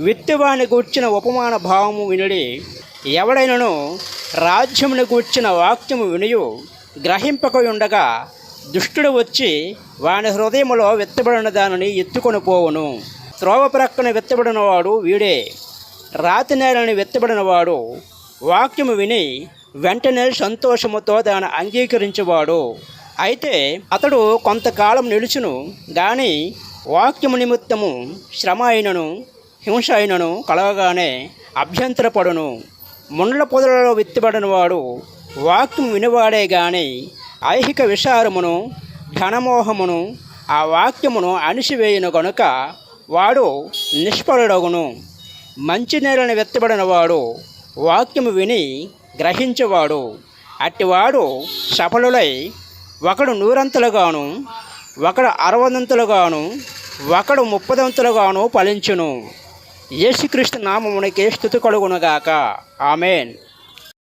విత్తువాని గూర్చిన ఉపమాన భావము వినుడి. ఎవడైనను రాజ్యమును గూర్చిన వాక్యము వినియు గ్రహింపకయుండగా దుష్టుడు వచ్చి వాని హృదయములో విత్తబడిన దానిని ఎత్తుకొని పోవును. త్రోవ ప్రక్కన విత్తబడినవాడు వీడే. రాతి నేలని విత్తబడినవాడు వాక్యము విని వెంటనే సంతోషముతో దాన్ని అంగీకరించేవాడు. అయితే అతడు కొంతకాలం నిలుచును గాని వాక్యము నిమిత్తము శ్రమ అయినను హింస అయినను కలగగానే అభ్యంతరపడును. ముండ్ల పొదలలో విత్తబడిన వాడు వాక్యం వినివాడే గాని ఐహిక విచారమును ధనమోహమును ఆ వాక్యమును అణిసివేయును గనుక వాడు నిష్ఫలుడగును. మంచి నేలని విత్తబడిన వాడు వాక్యము విని గ్రహించేవాడు. అట్టివాడు సఫలులై ఒకడు 100 ఒకడు 60 ఒకడు 30 ఫలించును. యేసుక్రీస్తు నామమునకే స్తుతి కలుగునుగాక. ఆమేన్.